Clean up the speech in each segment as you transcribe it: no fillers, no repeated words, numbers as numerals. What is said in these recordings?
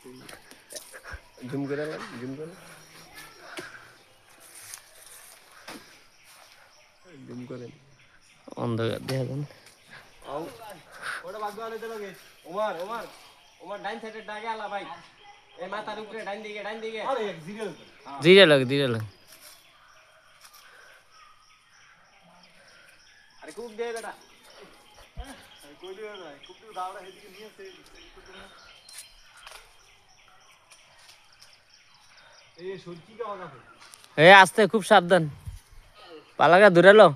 Zoom করে zoom করে zoom করে অন্ধকার দেখা যান। ওটা বাগবান হইতে লাগে ওমর ওমর ওমর ডাইন সাইডে ডাগে আলা ভাই এই মাথার উপরে ডাইন দিকে আরে এক জিরো ধীরে লাগে আরে কুক দে বেটা কই দিও না কুক তো দাওড়া হেদিকে নিয়ে আসে এই সরকি কা বানা এ আস্তে খুব সাবধান পালাগা ধরে লো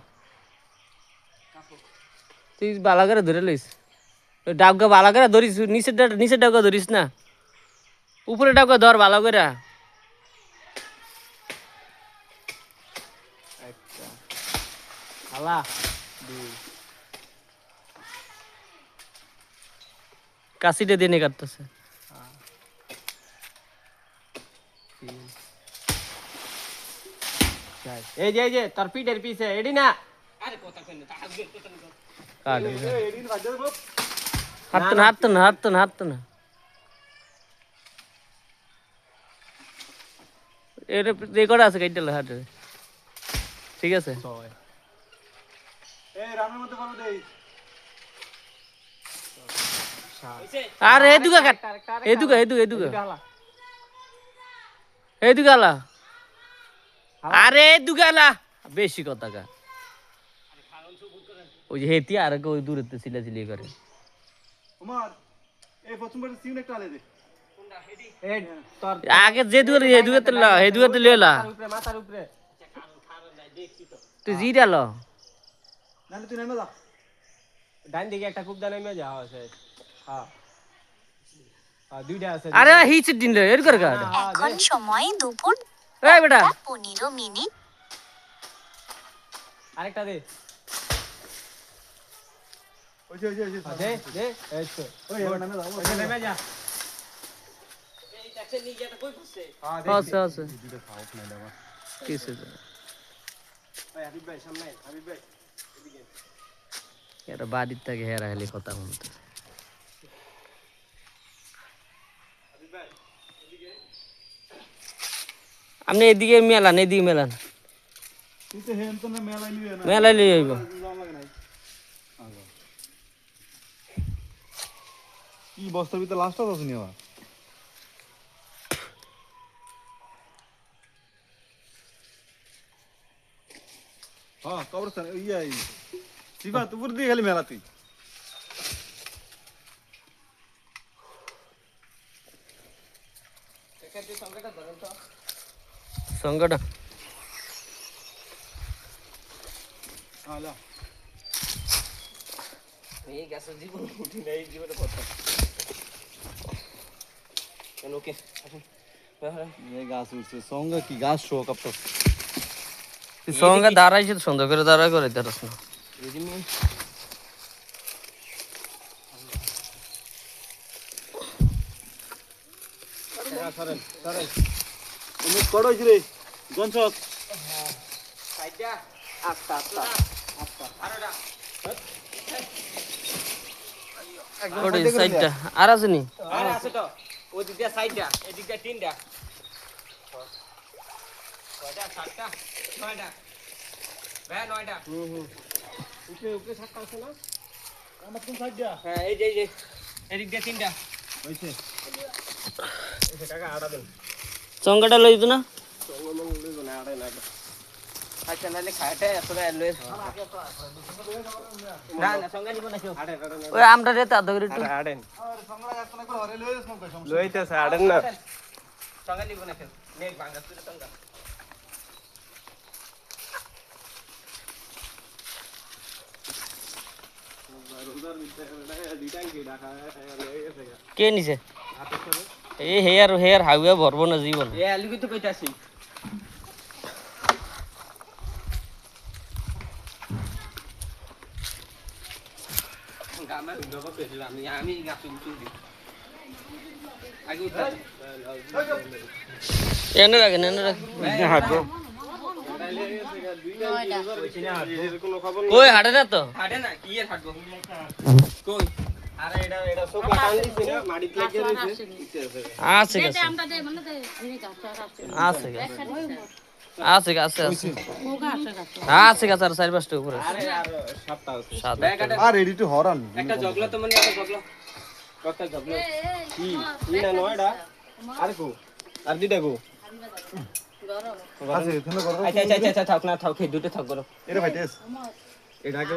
তুই বালাগারে ধরে লইস ডাবগা বালাগারে ধরিস নিচের ডাবগা ধরিস না উপরে ডাবগা ধর ভালো করে একটা আলা দুই কাশিটা দিয়ে কাটতেছে তিন চার এই যে তোর পিঠের পিছে এডি না আরে কথা কই না আসবে কথা না কাট এডি না বাজে বাপ হাঁটতো না এর রেকর্ড আছে কাইটালে হাঁটে ঠিক আছে ছয় এই রানের মধ্যে পারো দেই আর এদুকা কাট এদুকা আলা আরে এদুকালা বেশি কথা কা ওই যে হেতি আর ওই দূরে চিল্লাচিল্লি করে কুমার এই প্রথমবার সিউন একটা আলে দে কোনটা হেডি হেড তোর আগে যে হেদুকাতে লইলা মাথার উপরে তুই জিরা ল নালে তুই নেমে যা ডান দিকে একটা কূপ দা নেমে যা আছে হ্যাঁ দুইটা আছে আরে হিচ দিন লে এর করে কাট এখন সময় দুপুর এই বেটা 15 আরেকটা দে ওই দে এই তো ওই নেমে যা নেমে যা এই ট্যাক্সি নিয়ে যেটা কই পড়ছে আছে দুইটা খাওয়া নাই আমার কিছু ভাই হাবিব ভাই সামনে হাবিব ভাই এদিকে এটা বাড়ির থেকে হেরা হেলি কথা বলতে হাবিব ভাই এদিকে আপনি এদিকে মেলান তুই তো হেন তো না মেলাই নিবে না মেলাই লই আইব লাগে নাই কি বস্তার ভিতরে লাস্টটা আছে নি আবার হ্যাঁ কবরস্থান ইয়াই সিবা তুপুর দিয়ে খালি মেলা তুই সংগঠন আলা এই গাছের জীবন উঠি নাই জীবনে কথা কেন ওকে এই গাছ উঠছে সঙ্গে কি গাছ শো কাপড় সঙ্গে দাঁড়াইছে সুন্দর করে দাঁড়া করে দাঁড়াস না তুমি কড় হইছে রে গনছক সাইডা আস্তা আরেডা কোড়ি সাইডটা আর আছে নি আর আছে তো ওই দিক দিয়ে সাইডটা এই দিক দিয়ে তিনটা কয়টা সাতটা ছয়টা ভাই নয়টা উপরে সাতটা আছে না আমার কোন সাইডটা হ্যাঁ এই যে এদিক দিয়ে তিনটা হইছে এই টাকা আড়া দেন সঙ্গটা লইতো না মঙ্গল লইব না আড়াই না আচ্ছা নালে খাইতে আসলে লই না না সঙ্গে নিব না কেউ ওই আমরা রে তা ধরে একটু আড়েন লইতেছে আড়েন না সঙ্গে নিব না কেউ নেক ভাঙা তুই সঙ্গে কে নিছে এই হেয়ার হাইওয়ে ভরবো না জীবন এ আলুকে তো কইতাছি গামা ডবা পেছিলাম আমি গাছ উঠি দি আগে উঠা এনে রাখেন হাঁটবো কই হাঁটে না তো হাঁটে না কি এর হাঁটবো কই আরে এটা সোকা টান দিছি না মাটি লাগিয়ে রইছে আছে আছে আছে আছে আর 4-5টা উপরে আরে আর সাতটা আছে সাত আর রেডি টু হরান একটা জগলা তো মানে একটা জগলা কত জগলা কি না নয়ডা আর কো আর দুইটা কো আছে এখানে করো আচ্ছা থাক না থাক দুটো থাক করো এটা ভাইটেস এটাকে